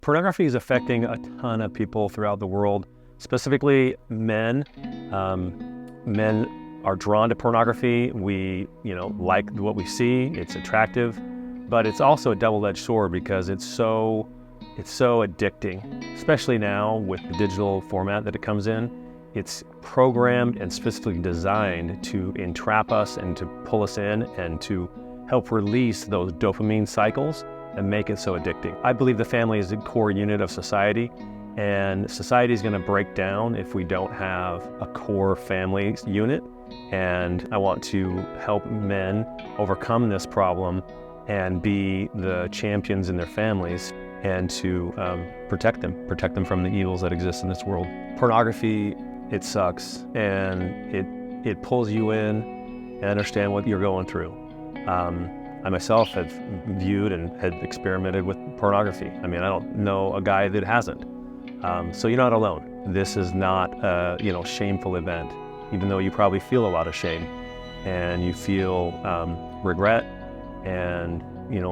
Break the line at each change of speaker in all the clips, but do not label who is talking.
Pornography is affecting a ton of people throughout the world, specifically men. Men are drawn to pornography. We, like what we see. It's attractive, but it's also a double-edged sword because it's so addicting, especially now with the digital format that it comes in. It's programmed and specifically designed to entrap us and to pull us in and to help release those dopamine cycles and make it so addicting. I believe the family is the core unit of society, and society is going to break down if we don't have a core family unit. And I want to help men overcome this problem and be the champions in their families and to protect them from the evils that exist in this world. Pornography, it sucks, and it pulls you in and understand what you're going through. I myself have viewed and had experimented with pornography. I mean, I don't know a guy that hasn't. So you're not alone. This is not a shameful event, even though you probably feel a lot of shame and you feel regret and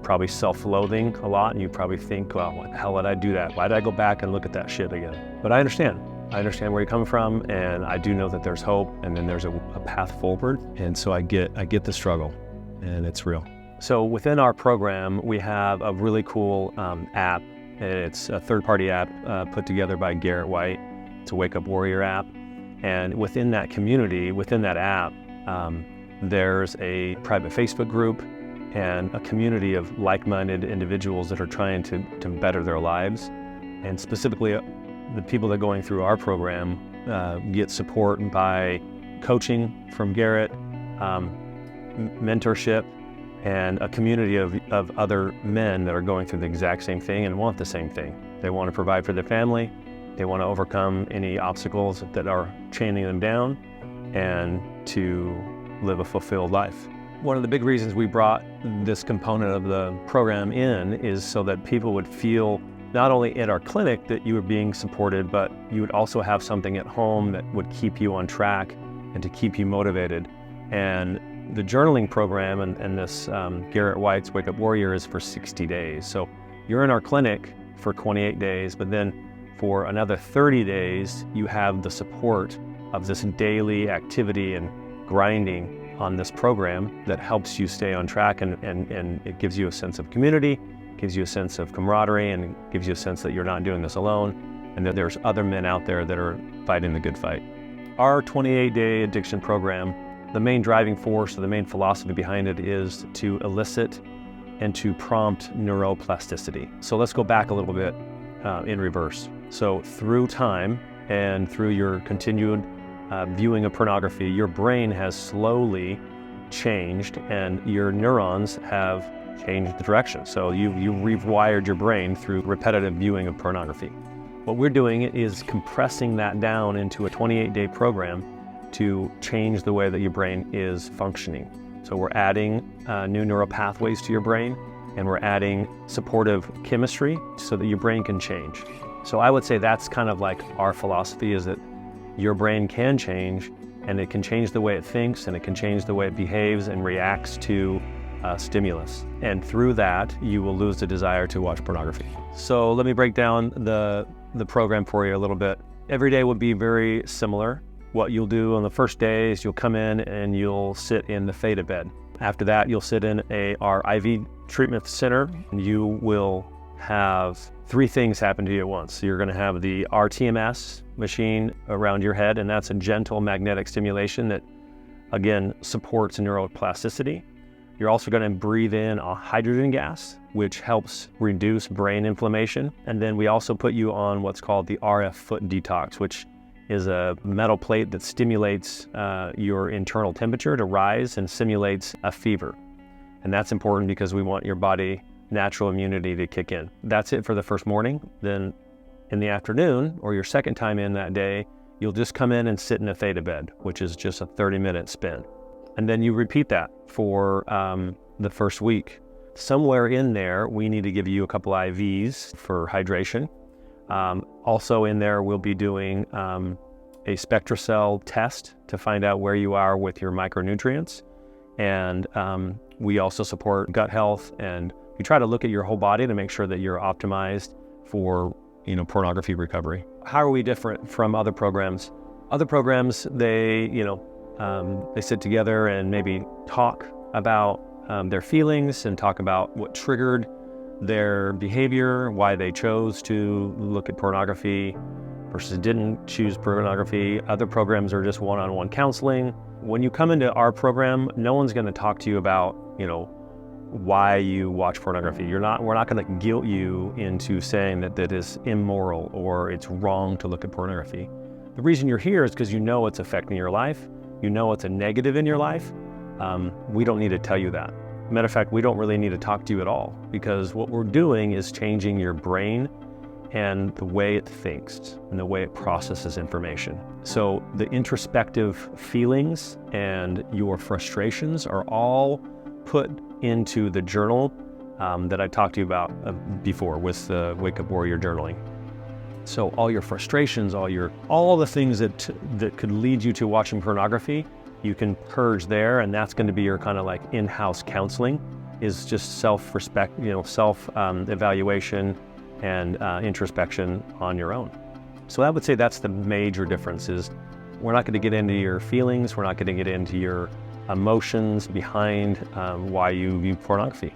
probably self-loathing a lot, and you probably think, well, what the hell did I do that? Why did I go back and look at that shit again? But I understand where you're coming from, and I do know that there's hope, and then there's a path forward. And so I get the struggle, and it's real. So within our program, we have a really cool app. It's a third-party app put together by Garrett White. It's a Wake Up Warrior app. And within that community, within that app, there's a private Facebook group and a community of like-minded individuals that are trying to better their lives. And specifically, the people that are going through our program get support by coaching from Garrett, mentorship, and a community of other men that are going through the exact same thing and want the same thing. They want to provide for their family. They want to overcome any obstacles that are chaining them down and to live a fulfilled life. One of the big reasons we brought this component of the program in is so that people would feel not only at our clinic that you were being supported, but you would also have something at home that would keep you on track and to keep you motivated. And the journaling program and this Garrett White's Wake Up Warrior is for 60 days. So you're in our clinic for 28 days, but then for another 30 days, you have the support of this daily activity and grinding on this program that helps you stay on track, and it gives you a sense of community, gives you a sense of camaraderie, and gives you a sense that you're not doing this alone, and that there's other men out there that are fighting the good fight. Our 28-day addiction program, the main driving force or the main philosophy behind it is to elicit and to prompt neuroplasticity. So let's go back a little bit in reverse. So through time and through your continued viewing of pornography, your brain has slowly changed and your neurons have changed the direction. So you rewired your brain through repetitive viewing of pornography. What we're doing is compressing that down into a 28-day program to change the way that your brain is functioning. So we're adding new neural pathways to your brain, and we're adding supportive chemistry so that your brain can change. So I would say that's kind of like our philosophy, is that your brain can change, and it can change the way it thinks, and it can change the way it behaves and reacts to stimulus. And through that, you will lose the desire to watch pornography. So let me break down the program for you a little bit. Every day will be very similar. What you'll do on the first day is you'll come in and you'll sit in the theta bed. After that, you'll sit in our IV treatment center, and you will have 3 things happen to you at once. So you're going to have the RTMS machine around your head, and that's a gentle magnetic stimulation that, again, supports neuroplasticity. You're also going to breathe in a hydrogen gas, which helps reduce brain inflammation. And then we also put you on what's called the RF foot detox, which is a metal plate that stimulates your internal temperature to rise and simulates a fever. And that's important because we want your body natural immunity to kick in. That's it for the first morning. Then in the afternoon, or your second time in that day, you'll just come in and sit in a theta bed, which is just a 30-minute spin. And then you repeat that for the first week. Somewhere in there, we need to give you a couple IVs for hydration. Also in there, we'll be doing a SpectraCell test to find out where you are with your micronutrients. And we also support gut health, and we try to look at your whole body to make sure that you're optimized for, pornography recovery. How are we different from other programs? Other programs, they sit together and maybe talk about their feelings and talk about what triggered their behavior, why they chose to look at pornography versus didn't choose pornography. Other programs are just one-on-one counseling. When you come into our program, no one's going to talk to you about, why you watch pornography. We're not going to guilt you into saying that is immoral or it's wrong to look at pornography. The reason you're here is because you know it's affecting your life. You know it's a negative in your life. We don't need to tell you that. Matter of fact, we don't really need to talk to you at all, because what we're doing is changing your brain and the way it thinks and the way it processes information. So the introspective feelings and your frustrations are all put into the journal that I talked to you about before with the Wake Up Warrior journaling. So all your frustrations, all the things that could lead you to watching pornography, you can purge there, and that's going to be your kind of like in-house counseling, is just self-respect, evaluation and introspection on your own. So I would say that's the major difference. Is we're not going to get into your feelings, we're not going to get into your emotions behind why you view pornography.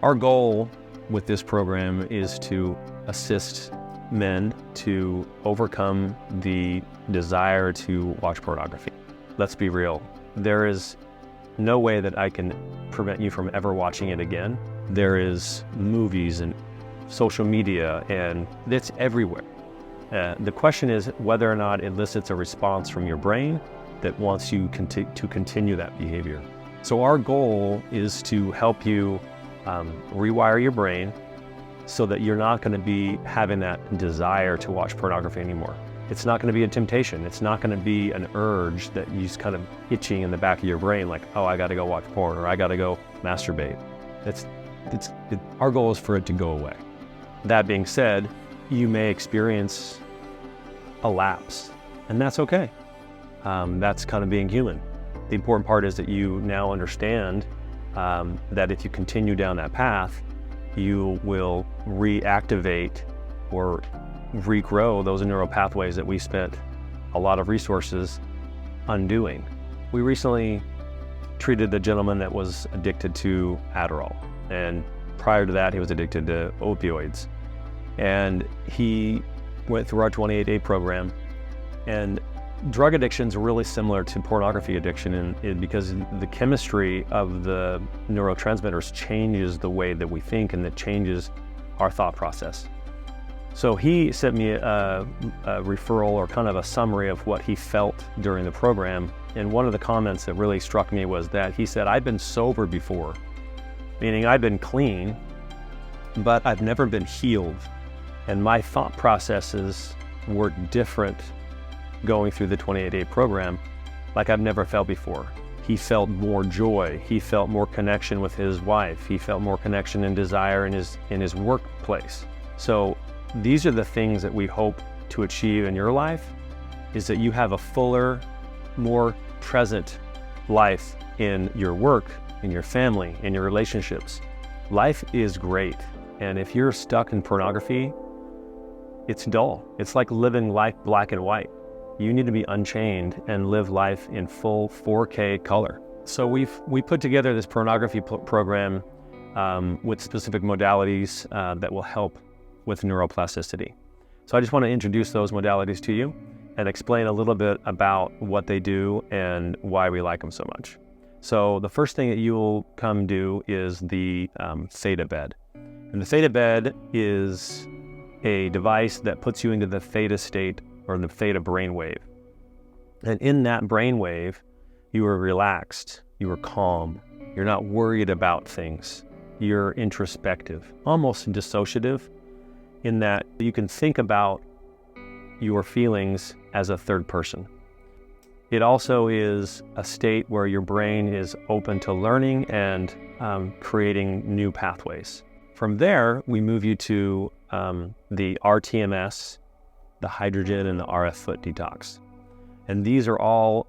Our goal with this program is to assist men to overcome the desire to watch pornography. Let's be real. There is no way that I can prevent you from ever watching it again. There is movies and social media, and it's everywhere. The question is whether or not it elicits a response from your brain that wants you to continue that behavior. So our goal is to help you rewire your brain so that you're not going to be having that desire to watch pornography anymore. It's not going to be a temptation. It's not going to be an urge that you just kind of itching in the back of your brain, like, oh, I got to go watch porn, or I got to go masturbate. Our goal is for it to go away. That being said, you may experience a lapse, and that's okay. That's kind of being human. The important part is that you now understand that if you continue down that path, you will reactivate or regrow those neural pathways that we spent a lot of resources undoing. We recently treated a gentleman that was addicted to Adderall, and prior to that he was addicted to opioids. And he went through our 28-day program, and drug addiction is really similar to pornography addiction because the chemistry of the neurotransmitters changes the way that we think, and that changes our thought process. So he sent me a referral, or kind of a summary of what he felt during the program. And one of the comments that really struck me was that he said, I've been sober before, meaning I've been clean, but I've never been healed. And my thought processes were different going through the 28-day program, like I've never felt before. He felt more joy. He felt more connection with his wife. He felt more connection and desire in his workplace. So these are the things that we hope to achieve in your life, is that you have a fuller, more present life in your work, in your family, in your relationships. Life is great. And if you're stuck in pornography, it's dull. It's like living life black and white. You need to be unchained and live life in full 4K color. So we put together this pornography program with specific modalities that will help with neuroplasticity. So I just want to introduce those modalities to you and explain a little bit about what they do and why we like them so much. So the first thing that you will come do is the theta bed. And the theta bed is a device that puts you into the theta state, or the theta brainwave. And in that brainwave, you are relaxed, you are calm, you're not worried about things, you're introspective, almost dissociative, in that you can think about your feelings as a third person. It also is a state where your brain is open to learning and creating new pathways. From there, we move you to the RTMS, the hydrogen, and the RF foot detox. And these are all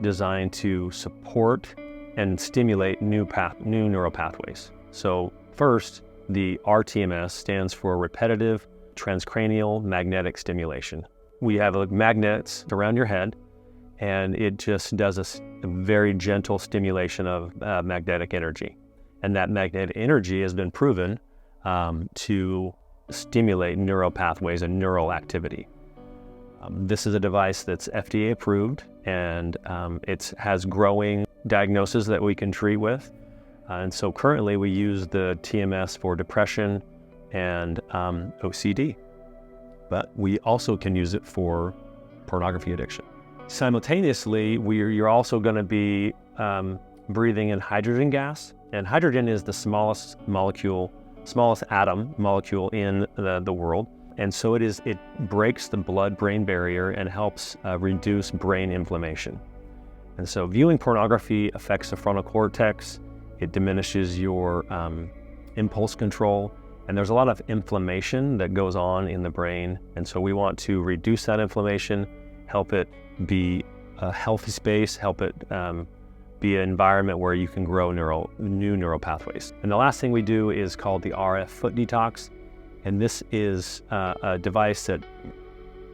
designed to support and stimulate new neural pathways. So first, the RTMS stands for repetitive transcranial magnetic stimulation. We have magnets around your head, and it just does a very gentle stimulation of magnetic energy. And that magnetic energy has been proven to stimulate neural pathways and neural activity. This is a device that's FDA approved, and it has growing diagnoses that we can treat with. And so currently we use the TMS for depression and OCD, but we also can use it for pornography addiction. Simultaneously, you're also going to be breathing in hydrogen gas, and hydrogen is the smallest atom molecule in the world. And so it breaks the blood-brain barrier and helps reduce brain inflammation. And so viewing pornography affects the frontal cortex. It diminishes your impulse control. And there's a lot of inflammation that goes on in the brain. And so we want to reduce that inflammation, help it be a healthy space, help it be an environment where you can grow new neural pathways. And the last thing we do is called the RF foot detox. And this is a device that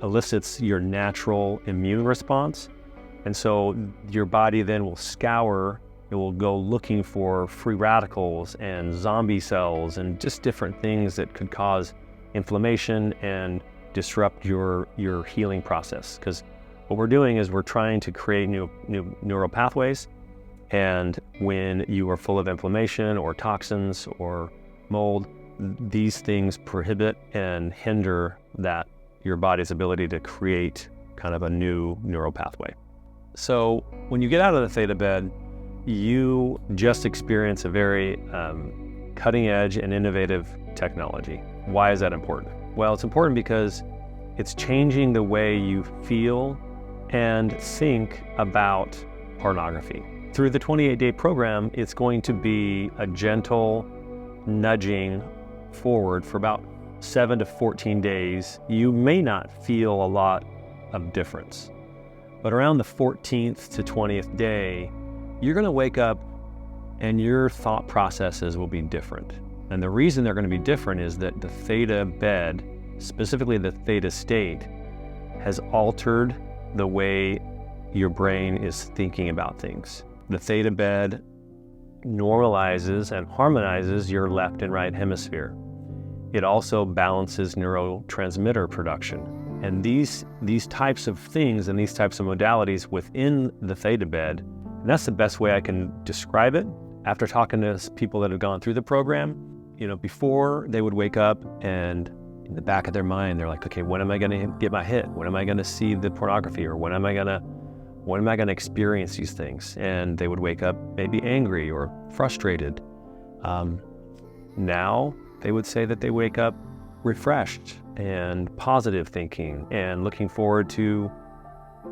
elicits your natural immune response. And so your body then will scour, it will go looking for free radicals and zombie cells and just different things that could cause inflammation and disrupt your healing process. Because what we're doing is we're trying to create new neural pathways. And when you are full of inflammation or toxins or mold, these things prohibit and hinder your body's ability to create kind of a new neural pathway. So when you get out of the theta bed, you just experience a very cutting edge and innovative technology. Why is that important? Well, it's important because it's changing the way you feel and think about pornography. Through the 28-day program, it's going to be a gentle nudging forward for about 7 to 14 days. You may not feel a lot of difference, but around the 14th to 20th day, you're going to wake up and your thought processes will be different. And the reason they're going to be different is that the theta bed, specifically the theta state, has altered the way your brain is thinking about things. The theta bed normalizes and harmonizes your left and right hemisphere. It also balances neurotransmitter production. And these types of things and these types of modalities within the theta bed, and that's the best way I can describe it. After talking to people that have gone through the program, before they would wake up and in the back of their mind, they're like, okay, when am I going to get my hit? When am I going to see the pornography? Or when am I going to experience these things? And they would wake up maybe angry or frustrated. Now they would say that they wake up refreshed and positive thinking and looking forward to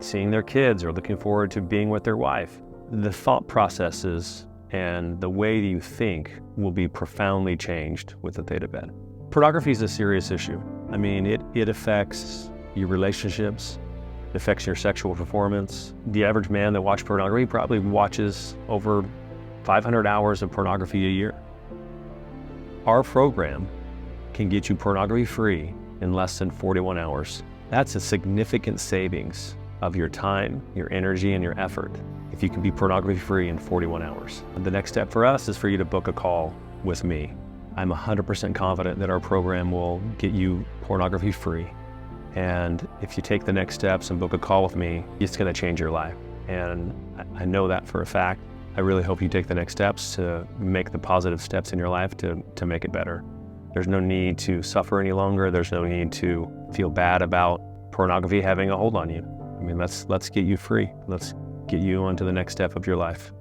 seeing their kids or looking forward to being with their wife. The thought processes and the way you think will be profoundly changed with the theta bed. Pornography is a serious issue. I mean, it affects your relationships, it affects your sexual performance. The average man that watches pornography probably watches over 500 hours of pornography a year. Our program can get you pornography free in less than 41 hours. That's a significant savings of your time, your energy, and your effort if you can be pornography free in 41 hours. And the next step for us is for you to book a call with me. I'm 100% confident that our program will get you pornography free. And if you take the next steps and book a call with me, it's going to change your life. And I know that for a fact. I really hope you take the next steps to make the positive steps in your life to make it better. There's no need to suffer any longer. There's no need to feel bad about pornography having a hold on you. I mean, let's get you free. Let's get you onto the next step of your life.